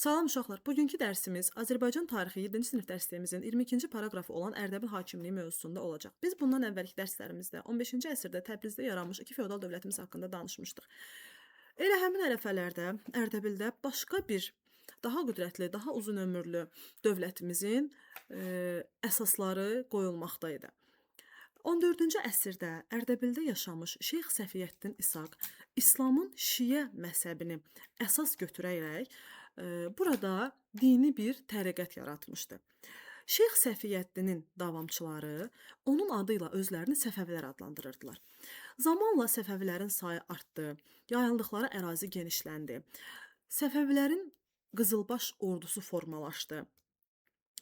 Salam uşaqlar. Bugünkü dərsimiz Azərbaycan tarixi 7-ci sinif dərsliyimizin 22-ci paraqrafı olan Ərdəbil hakimliyi mövzusunda olacaq. Biz bundan əvvəlki dərslərimizdə 15-ci əsrdə Təbrizdə yaranmış iki feodal dövlətimiz haqqında danışmışdıq. Elə həmin ərəfələrdə Ərdəbildə başqa bir daha qüdrətli, daha uzun ömürlü dövlətimizin əsasları qoyulmaqdaydı. 14-cü əsrdə Ərdəbildə yaşamış Şeyx Səfiyyəddin İsaq İslamın Şiə məzhəbini əsas götürərək burada dini bir təriqət yaratmışdı. Şeyx Səfiyyəddinin davamçıları onun adı ilə özlərini Səfəvilər adlandırırdılar. Zamanla Səfəvilərin sayı artdı, yayıldıqları ərazi genişləndi. Səfəvilərin qızılbaş ordusu formalaşdı.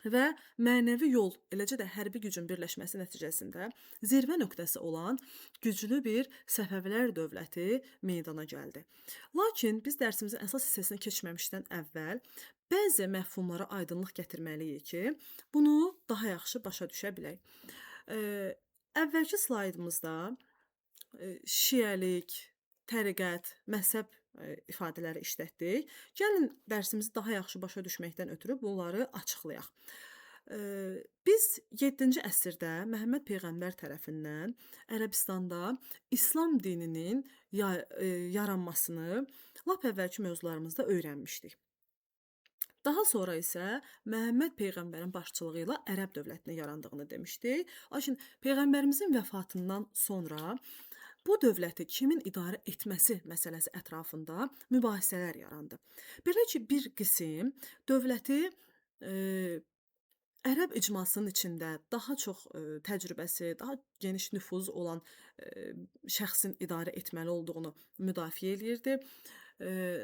Və mənəvi yol, eləcə də hərbi gücün birləşməsi nəticəsində zirvə nöqtəsi olan güclü bir Səfəvilər dövləti meydana gəldi. Lakin biz dərsimizin əsas hissəsinə keçməmişdən əvvəl bəzi məfhumlara aydınlıq gətirməliyik ki, bunu daha yaxşı başa düşə bilək. Əvvəlki slaydımızda şiəlik, təriqət, məzhəb ifadələri işlətdik. Gəlin dərsimizi daha yaxşı başa düşməkdən ötürü bunları açıqlayaq. Biz 7-ci əsrdə Məhəmməd Peyğəmbər tərəfindən Ərəbistanda İslam dininin yaranmasını lap əvvəlki mövzularımızda öyrənmişdik. Daha sonra isə Məhəmməd Peyğəmbərin başçılığı ilə Ərəb dövlətinin yarandığını demişdik. Lakin Peyğəmbərimizin vəfatından sonra bu dövləti kimin idarə etməsi məsələsi ətrafında mübahisələr yarandı. Belə ki, bir qism dövləti Ərəb icmasının içində daha çox təcrübəsi, daha geniş nüfuzu olan şəxsin idarə etməli olduğunu müdafiə eləyirdi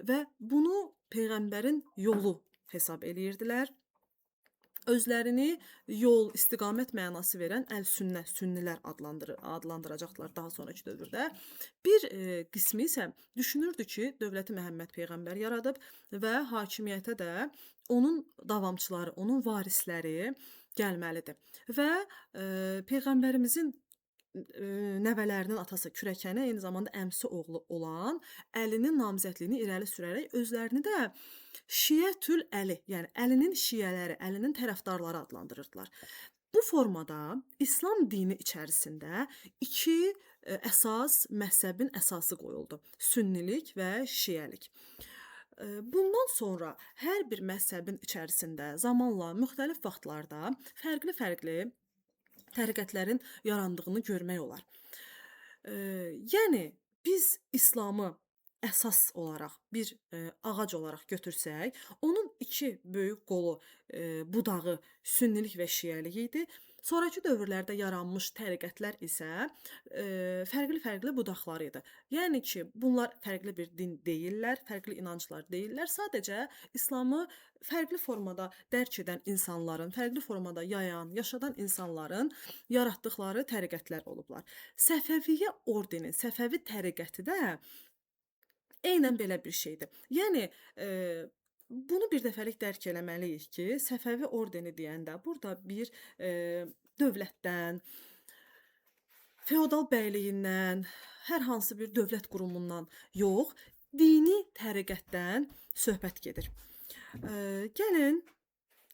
və bunu Peyğəmbərin yolu hesab eləyirdilər. Özlərini yol, istiqamət mənası verən əl-sünnə, sünnilər adlandıracaqlar daha sonraki dövrdə. Bir qismi isə düşünürdü ki, dövləti Məhəmməd Peyğəmbər yaradıb və hakimiyyətə də onun davamçıları, onun varisləri gəlməlidir. Və Peyğəmbərimizin nəvələrinin atası Kürəkəni, eyni zamanda əmsi oğlu olan Əlinin namizədliyini irəli sürərək özlərini də Şiətül Əli, yəni Əlinin şiələri, Əlinin tərəfdarları adlandırırdılar. Bu formada İslam dini içərisində iki əsas məzhəbin əsası qoyuldu. Sünnilik və şiəlik. Bundan sonra hər bir məzhəbin içərisində zamanla müxtəlif vaxtlarda fərqli-fərqli təriqətlərin yarandığını görmək olar. Yəni, biz İslamı əsas olaraq bir ağac olaraq götürsək, onun iki böyük qolu, budağı sünnilik və şiəlik idi. Sonrakı dövrlərdə yaranmış təriqətlər isə fərqli-fərqli budaqları idi. Yəni ki, bunlar fərqli bir din deyillər, fərqli inanclar deyillər. Sadəcə İslamı fərqli formada dərk edən insanların, fərqli formada yayan, yaşadan insanların yaratdıqları təriqətlər olublar. Səfəviyyə ordeni, Səfəvi təriqəti də eynən belə bir şeydir. Yəni, bunu bir dəfəlik dərk eləməliyik ki, Səfəvi ordeni deyəndə burada bir dövlətdən, feodal bəyliyindən, hər hansı bir dövlət qurumundan yox, dini təriqətdən söhbət gedir. Gəlin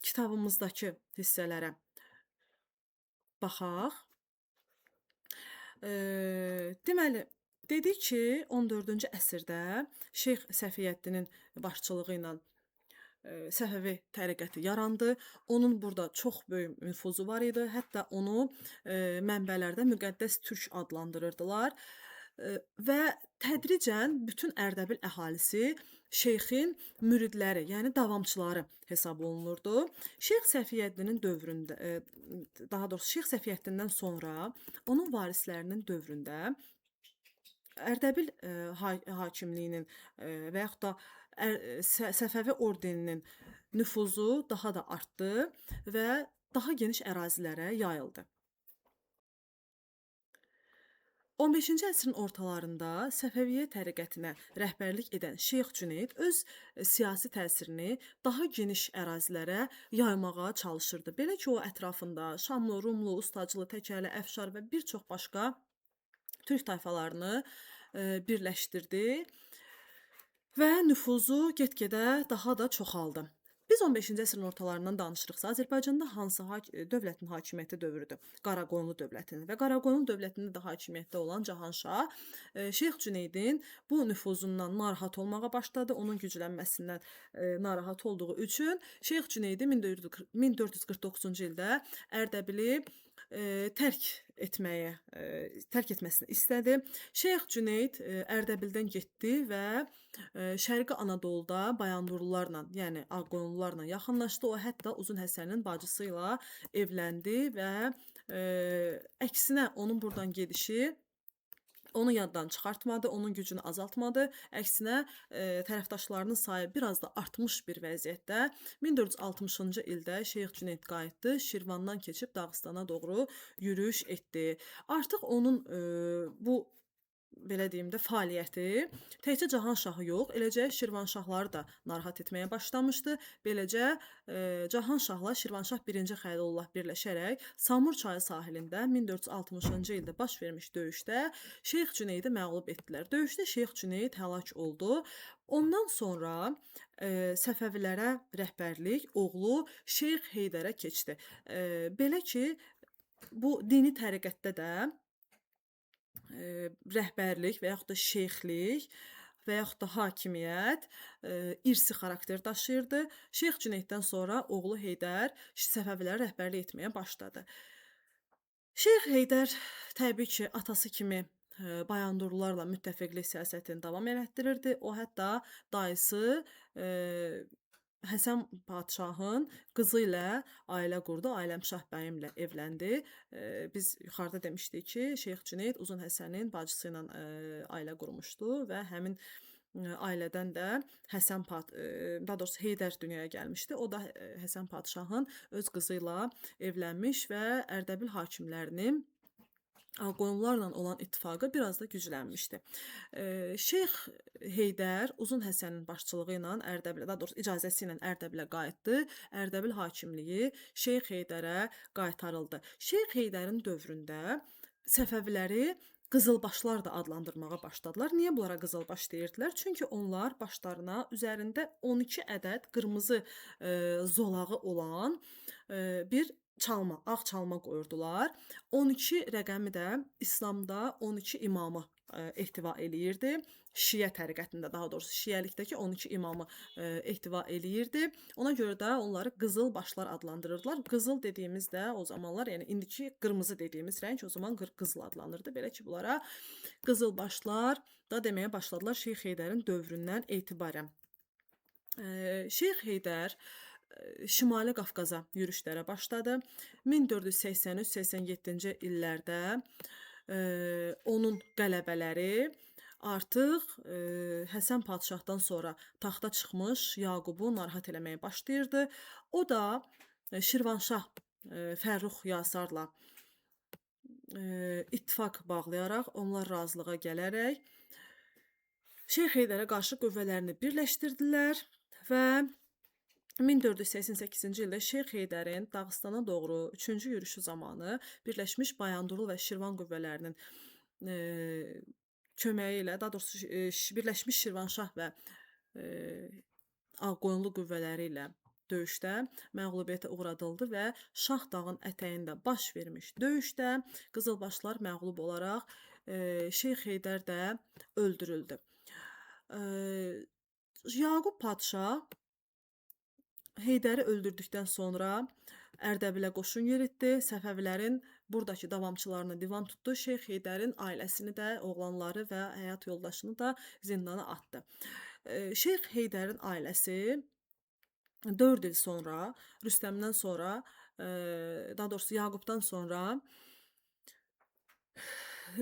kitabımızdakı hissələrə baxaq. Deməli, dedik ki, 14-cü əsrdə Şeyx Səfiyyəddinin başçılığı ilə Səfəvi təriqəti yarandı. Onun burada çox böyük nüfuzu var idi. Hətta onu mənbələrdə müqəddəs türk adlandırırdılar. Və tədricən bütün Ərdəbil əhalisi şeyxin müridləri, yəni davamçıları hesab olunurdu. Şeyx Səfiyyəddinin dövründə, daha doğrusu Şeyx Səfiyyəddindən sonra onun varislərinin dövründə Ərdəbil hakimliyinin və yaxud da Səfəvi ordeninin nüfuzu daha da artdı və daha geniş ərazilərə yayıldı. 15-ci əsrin ortalarında Səfəviyyə təriqətinə rəhbərlik edən Şeyx Cüneyd öz siyasi təsirini daha geniş ərazilərə yaymağa çalışırdı. Belə ki, o ətrafında Şamlı, Rumlu, Ustacılı, Təkəli, Əfşar və bir çox başqa türk tayfalarını birləşdirdi və nüfuzu get-gedə daha da çoxaldı. Biz 15-ci əsrin ortalarından danışırıqsa, Azərbaycanda hansı dövlətin hakimiyyəti dövrüdür? Qaraqoyunlu dövlətinin və Qaraqoyunlu dövlətində də hakimiyyətdə olan Cahanşah, Şeyx Cüneydin bu nüfuzundan narahat olmağa başladı. Onun güclənməsindən, narahat olduğu üçün Şeyx Cüneydi 1449-cu ildə Ərdəbili, tərk etməsini istədi. Şeyx Cüneyd, Ərdəbildən getdi və Şərqi Anadoluda Bayandurlularla, yəni Ağqoyunlularla yaxınlaşdı. O hətta Uzun Həsənin bacısı ilə evləndi və əksinə onun burdan gedişi onu yaddan çıxartmadı, onun gücünü azaltmadı. Əksinə, tərəfdaşlarının sayı biraz da artmış bir vəziyyətdə 1460-cı ildə Şeyx Cüneyd qayıtdı, Şirvandan keçib Dağıstana doğru yürüş etdi. Artıq onun bu belə deyim də fəaliyyəti təkcə Cahanşahı yox, eləcə Şirvanşahları da narahat etməyə başlamışdı. Beləcə Cahanşahla Şirvanşah 1-ci Xəyrullah birləşərək Samur çayı sahilində 1460-cı ildə baş vermiş döyüşdə Şeyx Cüneydi məğlub etdilər. Döyüşdə Şeyx Cüneyd həlak oldu. Ondan sonra Səfəvilərə rəhbərlik oğlu Şeyx Heydərə keçdi. Belə ki, bu dini təriqətdə də rəhbərlik və yaxud da şeyxlik və yaxud da hakimiyyət irsi xarakter daşıyırdı. Şeyx Cüneyddən sonra oğlu Heydər Səfəvilərə rəhbərlik etməyə başladı. Şeyx Heydər təbii ki, atası kimi Bayandurlularla müttəfiqlik siyasətini davam elətdirirdi. O hətta dayısı Həsən padşahın qızı ilə ailə qurdu. Aləmşah bəyimlə evləndi. Biz yuxarıda demişdik ki, Şeyx Cüneyd Uzun Həsənin bacısı ilə ailə qurmuşdu və həmin ailədən də daha doğrusu Heydər dünyaya gəlmişdi. O da Həsən padşahın öz qızı ilə evlənmiş və Ərdəbil hakimlərinin Ağqoyunlularla olan ittifaqı biraz da güclənmişdi. Şeyx Heydər Uzun Həsənin başçılığı ilə Ərdəbilə, daha doğrusu icazəsi ilə Ərdəbilə qayıtdı. Ərdəbil hakimliyi Şeyx Heydərə qaytarıldı. Şeyx Heydərin dövründə Səfəviləri qızılbaşlar da adlandırmağa başladılar. Niyə bunlara qızılbaş deyirdilər? Çünki onlar başlarına üzərində 12 ədəd qırmızı zolağı olan bir çalma, ağ çalma qoyurdular. 12 rəqəmi də İslamda 12 imamı ehtiva eləyirdi. Şiə təriqətində, daha doğrusu şiəlikdəki 12 imamı ehtiva eləyirdi. Ona görə də onları qızıl başlar adlandırırdılar. Qızıl dediyimiz də o zamanlar, yəni indiki qırmızı dediyimiz rəng o zaman qızıl adlanırdı. Belə ki, bunlara qızıl başlar da deməyə başladılar Şeyx Heydərin dövründən etibarən. Şeyx Heydər Şimali Qafqaza yürüşlərə başladı. 1483-87-ci illərdə onun qələbələri artıq Həsən padşahdan sonra taxta çıxmış Yaqubu narahat eləməyə başlayırdı. O da Şirvanşah Fərrux Yasarla ittifaq bağlayaraq, onlar razılığa gələrək Şeyx Heydərə qarşı qüvvələrini birləşdirdilər və 1488-ci ildə Şeyx Heydərin Dağıstana doğru 3-cü yürüşü zamanı Birləşmiş Bayandurlu və Şirvan qüvvələrinin köməyi ilə, daha doğrusu Birləşmiş Şirvanşah və Ağqoyunlu qüvvələri ilə döyüşdə məğlubiyyətə uğradıldı və Şah dağın ətəyində baş vermiş döyüşdə qızılbaşlar məğlub olaraq Şeyx Heydər də öldürüldü. Yaqub padşah Heydəri öldürdükdən sonra Ərdəbilə qoşun yeritdi. Səfəvilərin buradakı davamçılarını divan tutdu. Şeyx Heydərin ailəsini də, oğlanları və həyat yoldaşını da zindana atdı. Şeyx Heydərin ailəsi 4 il sonra, Rüstəmdən sonra, daha doğrusu Yaqubdan sonra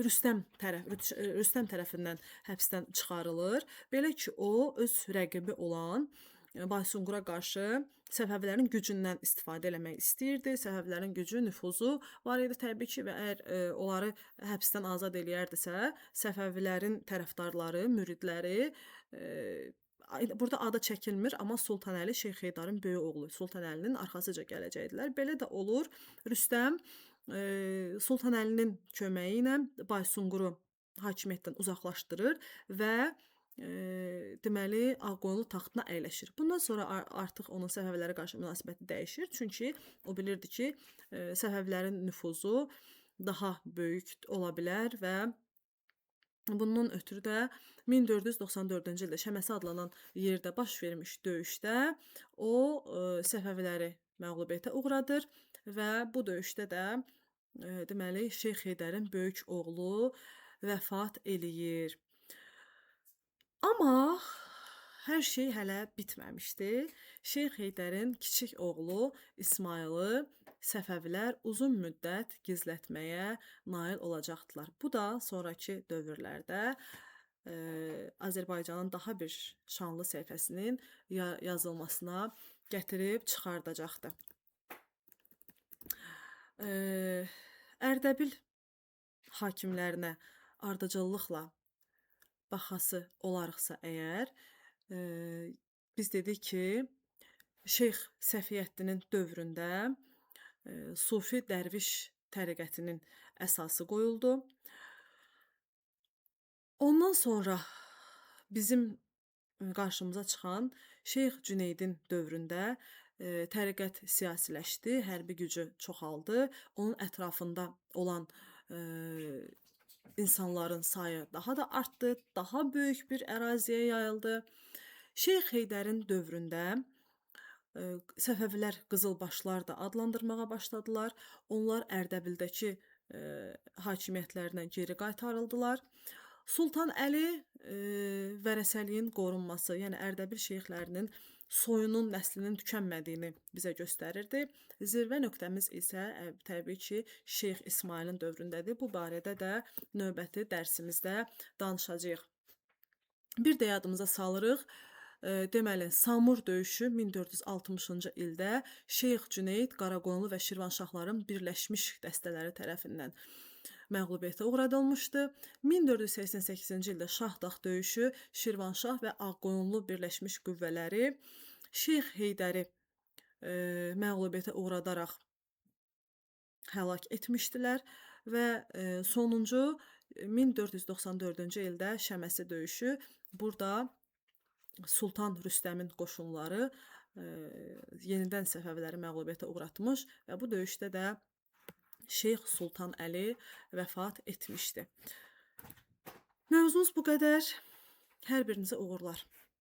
Rüstəm tərəfindən həbsdən çıxarılır. Belə ki, o öz rəqibi olan Baysunqura qarşı Səfəvilərin gücündən istifadə eləmək istəyirdi. Səfəvilərin gücü, nüfuzu var idi təbii ki, və əgər onları həbsdən azad eləyərdisə, Səfəvilərin tərəfdarları, müridləri burada adı çəkilmir, amma Sultanəli Şeyx Heydarın böyük oğlu Sultanəlinin arxasıca gələcəkdilər. Belə də olur. Rüstəm Sultanəlinin köməyi ilə Baysunquru hakimiyyətdən uzaqlaşdırır və deməli, Ağqoyunlu taxtına əyləşir. Bundan sonra artıq onun Səfəvilərə qarşı münasibəti dəyişir. Çünki o bilirdi ki, Səfəvilərin nüfuzu daha böyük ola bilər və bundan ötürü də 1494-cü ildə Şəməsi adlanan yerdə baş vermiş döyüşdə o Səfəviləri məğlubiyyətə uğradır və bu döyüşdə də deməli Şeyx Heydərin böyük oğlu vəfat eləyir. Amma hər şey hələ bitməmişdi. Şeyx Heydərin kiçik oğlu İsmayılı Səfəvilər uzun müddət gizlətməyə nail olacaqdılar. Bu da sonrakı dövrlərdə Azərbaycanın daha bir şanlı səhifəsinin yazılmasına gətirib çıxardacaqdı. Ərdəbil hakimlərinə ardıcıllıqla baxası olarıqsa əgər, biz dedik ki, Şeyx Səfiyyəddinin dövründə Sufi Dərviş təriqətinin əsası qoyuldu. Ondan sonra bizim qarşımıza çıxan Şeyx Cüneydin dövründə təriqət siyasiləşdi, hərbi gücü çoxaldı. Onun ətrafında olan insanların sayı daha da artdı, daha böyük bir əraziyə yayıldı. Şeyx Heydərin dövründə Səfəvilər qızılbaşlar da adlandırmağa başladılar. Onlar Ərdəbildəki hakimiyyətlərinə geri qaytarıldılar. Sultan Əli vərəsəliyin qorunması, yəni Ərdəbil şeyxlərinin soyunun, nəslinin tükənmədiyini bizə göstərirdi. Zirvə nöqtəmiz isə təbii ki, Şeyx İsmailin dövründədir. Bu barədə də növbəti dərsimizdə danışacağıq. Bir də yadımıza salırıq. Deməli, Samur döyüşü 1460-cı ildə Şeyx Cüneyd, Qaraqoyunlu və Şirvanşahların birləşmiş dəstələri tərəfindən məğlubiyyətə uğradılmışdı. 1488-ci ildə Şahdağ döyüşü Şirvanşah və Ağqoyunlu birləşmiş qüvvələri Şeyx Heydəri məğlubiyyətə uğradaraq həlak etmişdilər və sonuncu 1494-cü ildə Şəməsi döyüşü, burada Sultan Rüstəmin qoşunları yenidən Səfəviləri məğlubiyyətə uğratmış və bu döyüşdə də Şeyx Sultan Əli vəfat etmişdi. Mövzumuz bu qədər. Hər birinizə uğurlar.